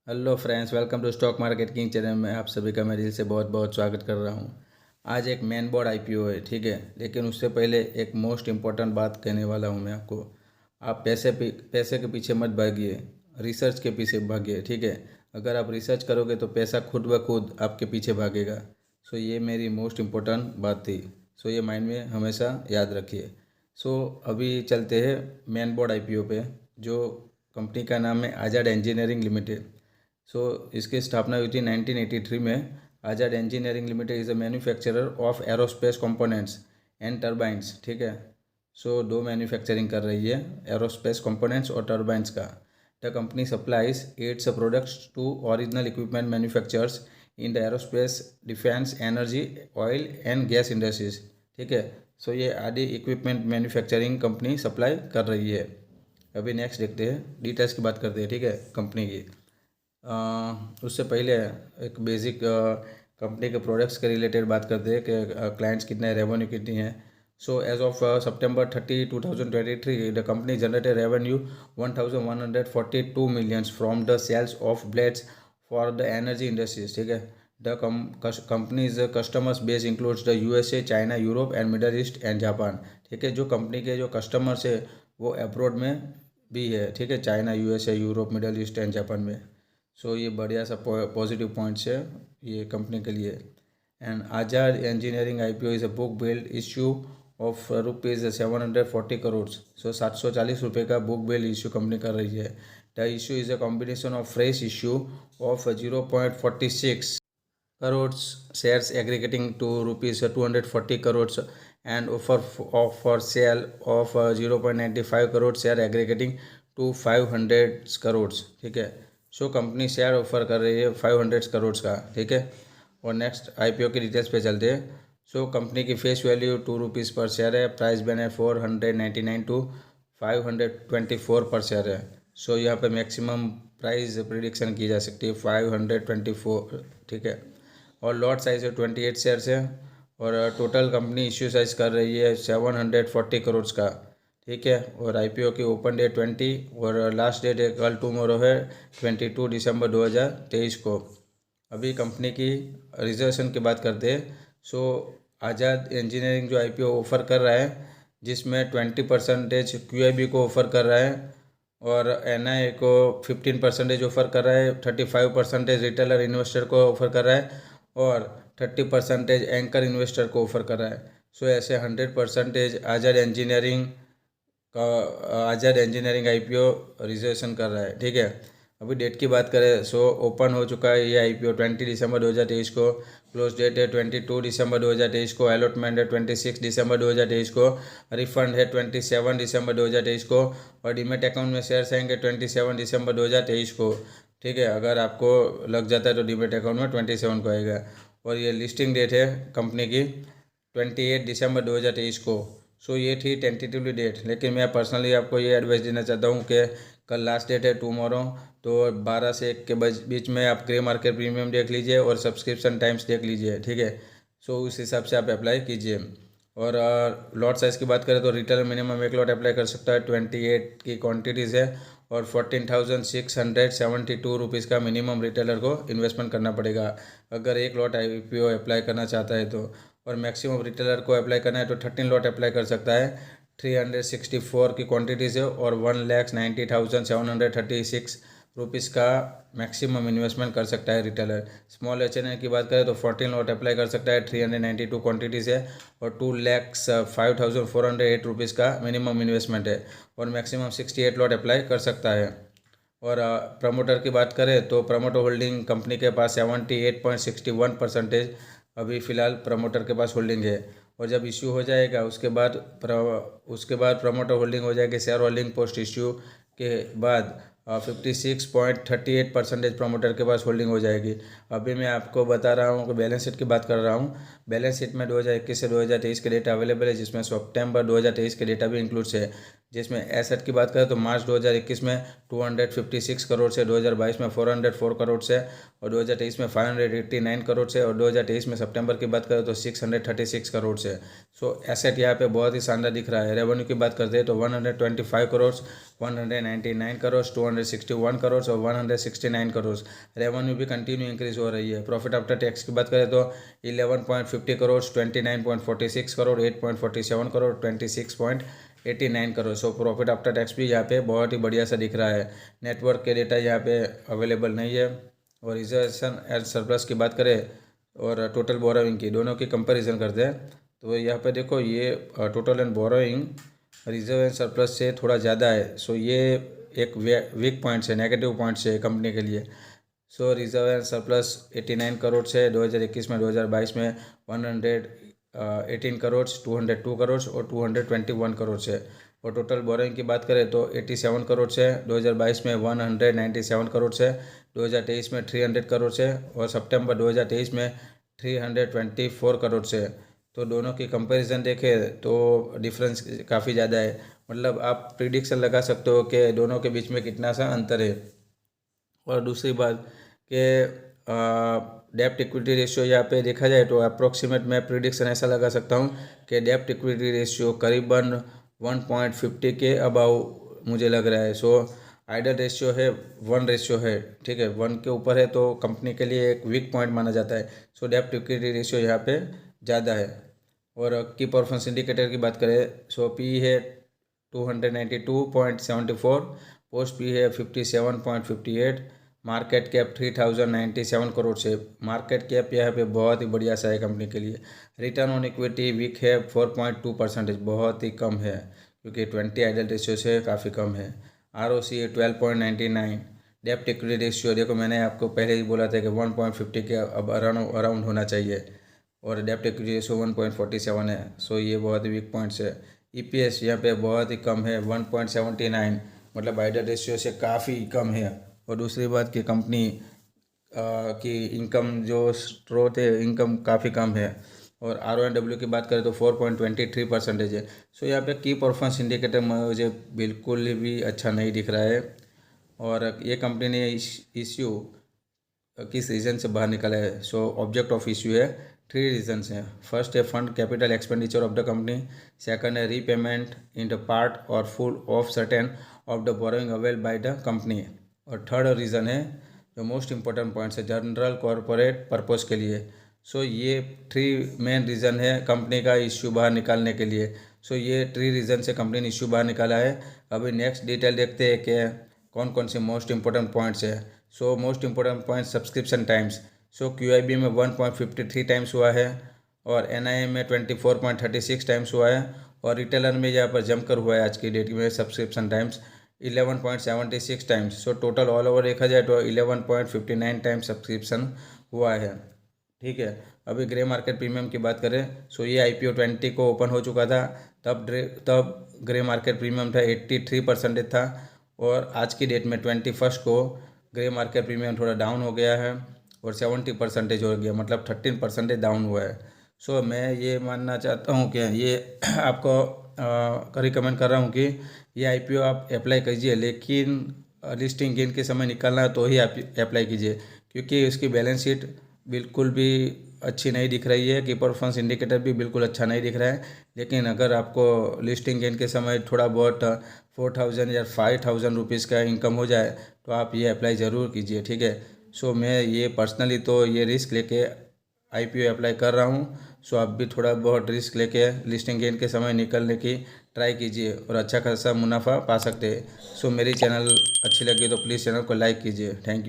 Hello friends, welcome to stock market king channel में आप सभी का मैं दिल से बहुत बहुत स्वागत कर रहा हूँ। आज एक मेन बोर्ड आईपीओ है, ठीक है। लेकिन उससे पहले एक मोस्ट इम्पोर्टेंट बात कहने वाला हूँ मैं आपको। आप पैसे के पीछे मत भागिए, रिसर्च के पीछे भागिए, ठीक है। अगर आप रिसर्च करोगे तो पैसा खुद ब खुद आपके पीछे भागेगा। सो ये मेरी मोस्ट इम्पोर्टेंट बात थी। सो ये माइंड में हमेशा याद रखिए। सो अभी चलते हैं मेन बोर्ड आईपीओ पे। जो कंपनी का नाम है आज़ाद इंजीनियरिंग लिमिटेड। इसकी स्थापना हुई थी 1983 में। Azad engineering limited is a manufacturer of aerospace components and turbines, ठीक है। दो मैन्युफैक्चरिंग कर रही है, एरोस्पेस कंपोनेंट्स और टर्बाइंस का। The company supplies its products to original equipment manufacturers in the aerospace, defence, energy, oil and gas industries, ठीक है। ये आदि इक्विपमेंट मैन्युफैक्चरिंग कंपनी सप्लाई कर रही है। अभी नेक्स्ट देखते हैं, डिटेल्स की बात करते हैं, ठीक है, कंपनी की। उससे पहले एक बेसिक कंपनी के प्रोडक्ट्स के रिलेटेड बात करते हैं कि क्लाइंट्स कितने, रेवेन्यू कितनी है। As of September 30, 2023, the company generated revenue 1142 millions from the sales of blades for the energy industries, ठीक है। The company's customers base includes the USA, China, Europe and Middle East and Japan, ठीक है। जो company के जो customers है वो abroad में भी है, ठीक है, China, USA, Europe, middle East and Japan में। ये बढ़िया सा पॉजिटिव पॉइंट्स है ये कंपनी के लिए। And Azad engineering IPO is a book build issue of ₹740 crore. 740 रुपये का बुक बिल्ड इश्यू कंपनी कर रही है। The issue is a combination of fresh issue of 0.46 crores shares aggregating to ₹240 crores and for sale of 0.95 crore share aggregating to 500 crores, ठीक है। Company share offer कर रही है 500 करोड़ का, ठीक है। और नेक्स्ट आईपीओ की डिटेल्स पे चलते हैं। कंपनी की फेस वैल्यू ₹2 पर शेयर है। प्राइस बैन है 499 टू 524 पर शेयर है। यहाँ पे मैक्सिमम प्राइस प्रिडिक्शन की जा सकती है 524, ठीक है। और लॉट साइज है 28 शेयर्स है। और टोटल कंपनी इश्यू साइज कर रही है 740 करोड़ का, ठीक है। और आईपीओ की ओपन डेट 20 और लास्ट डेट है कल टुमारो है 22 दिसंबर 2023 को। अभी कंपनी की रिजर्वेशन की बात करते हैं। आज़ाद इंजीनियरिंग जो आईपीओ ऑफर कर रहा है, जिसमें 20% क्यूआईबी को ऑफर कर रहा है और एनआई को 15% ऑफर कर रहा है, 35% रिटेलर इन्वेस्टर को ऑफर कर रहा है और 30% एंकर इन्वेस्टर को ऑफर कर रहा है। ऐसे 100% आज़ाद इंजीनियरिंग आईपीओ रिजर्वेशन कर रहा है, ठीक है। अभी डेट की बात करें ओपन हो चुका है ये आईपीओ 20 दिसंबर 2023 को। क्लोज डेट है 22 दिसंबर 2023 को। अलॉटमेंट है 26 दिसंबर 2023 को। रिफंड है 27 दिसंबर 2023 को। और डीमेट अकाउंट में शेयर्स आएंगे 27 दिसंबर 2023 को, ठीक है। अगर आपको लग जाता है तो डीमेट अकाउंट में 27 को आएगा। और ये लिस्टिंग डेट है कंपनी की 28 दिसंबर 2023 को। ये थी टेंटेटिवली डेट, लेकिन मैं पर्सनली आपको ये एडवाइस देना चाहता हूँ कि कल लास्ट डेट है टुमारो, तो 12 से 1 के बीच में आप ग्रे मार्केट प्रीमियम देख लीजिए और सब्सक्रिप्शन टाइम्स देख लीजिए, ठीक है। उस हिसाब से आप अप्लाई कीजिए। और लॉट साइज़ की बात करें तो रिटेलर मिनिमम 1 लॉट अप्लाई कर सकता है। 28 की क्वांटिटीज़ है और 14,672 रुपीज़ का मिनिमम रिटेलर को इन्वेस्टमेंट करना पड़ेगा अगर 1 लॉट आईपीओ अप्लाई करना चाहता है तो। और मैक्सिमम रिटेलर को अप्लाई करना है तो 13 लॉट अप्लाई कर सकता है। 364 की क्वांटिटीज़ है और 1,90,736 रुपीज़ का मैक्सिमम इन्वेस्टमेंट कर सकता है रिटेलर। स्मॉल एच की बात करें तो 14 लॉट अप्लाई कर सकता है। 392 क्वांटिटीज़ है और 2,05,408 रुपीज़ का मिनिमम इन्वेस्टमेंट है और मैक्सिमम 68 लॉट अप्लाई कर सकता है। और प्रमोटर की बात करें तो प्रमोटर होल्डिंग कंपनी के पास 78.61% अभी फ़िलहाल प्रमोटर के पास होल्डिंग है। और जब इश्यू हो जाएगा उसके बाद प्रमोटर होल्डिंग हो जाएगी शेयर होल्डिंग पोस्ट इश्यू के बाद 56.38% प्रमोटर के पास होल्डिंग हो जाएगी। अभी मैं आपको बता रहा हूँ कि बैलेंस शीट की बात कर रहा हूँ। बैलेंस शीट में 2021 से 2023 के डेटा अवेलेबल है, जिसमें सितंबर 2023 के डेटा भी इंक्लूड्स है। जिसमें एसेट की बात करें तो मार्च 2021 में 256 करोड़ से, 2022 में 404 करोड़ से, और 2023 में 589 करोड़ से, और 2023 में सितंबर की बात करें तो 636 करोड़ से। सो एसेट यहाँ पे बहुत ही शानदार दिख रहा है। रेवेन्यू की बात करते हैं तो 125 करोड़, 199 करोड़, 261 करोड़ और 169 करोड़। रेवेन्यू भी कंटिन्यू इंक्रीज हो रही है। प्रॉफिट आफ्टर टैक्स की बात करें तो 11.50 crore, 29.46 crore, 8.47 crore, 26.89 crore. So profit after tax भी यहाँ पे बहुत ही बढ़िया सा दिख रहा है। नेटवर्क के डेटा यहाँ पे अवेलेबल नहीं है। और रिजर्वेशन एंड सरप्लस की बात करें और टोटल बोरोइंग की, दोनों की कंपैरिजन करते हैं तो यहाँ पे देखो ये total and borrowing reserve and surplus से थोड़ा ज़्यादा है। सो ये एक वीक पॉइंट है, नेगेटिव पॉइंट है कंपनी के लिए। सो रिजर्व एंड सरप्लस 89 करोड़ से 2021 में, 2022 में 118 करोड़, 202 करोड़ और 221 करोड़ से। और टोटल बोरोइंग की बात करें तो 87 करोड़ से, 2022 में 197 करोड़ से, 2023 में 300 करोड़ से, और सितंबर 2023 में 324 करोड़ से। तो दोनों की कंपैरिजन देखें तो डिफरेंस काफ़ी ज़्यादा है। मतलब आप प्रिडिक्शन लगा सकते हो कि दोनों के बीच में कितना सा अंतर है। और दूसरी बात कि डेप्ट इक्विटी रेशियो यहाँ पे देखा जाए तो अप्रोक्सीमेट मैं प्रिडिक्शन ऐसा लगा सकता हूँ कि डेप्ट इक्विटी रेशियो करीबन 1.50 के अबाव मुझे लग रहा है। सो आइडल रेशियो है 1 रेशियो है, ठीक है, 1 के ऊपर है तो कंपनी के लिए एक वीक पॉइंट माना जाता है। सो डेप्ट इक्विटी रेशियो यहाँ पे ज़्यादा है। और की परफॉर्मेंस इंडिकेटर की बात करें सो पी है 292.74, पोस्ट पी है 57.58, मार्केट कैप 3097 करोड़ से। मार्केट कैप यहाँ पे बहुत ही बढ़िया सा है कंपनी के लिए। रिटर्न ऑन इक्विटी वीक है 4.2%, बहुत ही कम है क्योंकि 20 आइडल रेशियो से काफ़ी कम है। ROC 12.99। डेप्ट इक्विटी रेशियो देखो मैंने आपको पहले ही बोला था कि 1.50 के अब अराउंड होना चाहिए, और डेप्ट इक्विटी रेशियो 1.47 है। सो ये बहुत ही वीक पॉइंट्स है। EPS यहाँ पे बहुत ही कम है 1.79, मतलब आइडल रेशियो से काफ़ी कम है। और दूसरी बात कि कंपनी की इनकम जो स्रोत है, इनकम काफ़ी कम है। और RONW की बात करें तो 4.23% है। सो यहाँ पे की परफॉर्मेंस इंडिकेटर मुझे बिल्कुल भी अच्छा नहीं दिख रहा है। और ये कंपनी ने इश्यू किस रीज़न से बाहर निकला है। सो ऑब्जेक्ट ऑफ इश्यू है 3 रीजन्स हैं। फर्स्ट है fund capital expenditure of the company, second है रीपेमेंट इन द पार्ट और full of certain of the borrowing avail by the company, और थर्ड रीज़न है जो मोस्ट इंपॉर्टेंट पॉइंट्स है general corporate purpose के लिए। सो ये 3 मेन रीज़न है कंपनी का इश्यू बाहर निकालने के लिए। सो ये 3 रीज़न से कंपनी ने इश्यू बाहर निकाला है। अभी नेक्स्ट डिटेल देखते हैं कि कौन कौन से मोस्ट इंपॉर्टेंट पॉइंट्स है। So most important point subscription times. So QIB में 1.53 टाइम्स हुआ है, और NIM में 24.36 टाइम्स हुआ है, और रिटेलर में यहाँ पर जमकर हुआ है आज की डेट में subscription times 11.76 times. So total all over देखा जाए तो 11.59 टाइम्स सब्सक्रिप्शन हुआ है, ठीक है। अभी ग्रे मार्केट प्रीमियम की बात करें सो ये IPO 20 को ओपन हो चुका था, तब ग्रे मार्केट प्रीमियम था 83% था, और आज की डेट में 21 को ग्रे मार्केट प्रीमियम थोड़ा डाउन हो गया है और 70% हो गया, मतलब 13% डाउन हुआ है। सो मैं ये मानना चाहता हूँ कि ये आपको रिकमेंड कर रहा हूँ कि ये IPO आप अप्लाई कीजिए, लेकिन लिस्टिंग गेन के समय निकालना है तो ही आप अप्लाई कीजिए, क्योंकि उसकी बैलेंस शीट बिल्कुल भी अच्छी नहीं दिख रही है कि परफॉर्मेंस इंडिकेटर भी बिल्कुल अच्छा नहीं दिख रहा है। लेकिन अगर आपको लिस्टिंग गेन के समय थोड़ा बहुत 4000 या 5000 रुपीज़ का इनकम हो जाए तो आप ये अप्लाई ज़रूर कीजिए, ठीक है। सो मैं ये पर्सनली तो ये रिस्क लेके IPO अप्लाई कर रहा हूँ। सो आप भी थोड़ा बहुत रिस्क लेके लिस्टिंग गेन के समय निकलने की ट्राई कीजिए और अच्छा खासा मुनाफा पा सकते हैं। सो मेरी चैनल अच्छी लगी तो प्लीज़ चैनल को लाइक कीजिए। Thank you.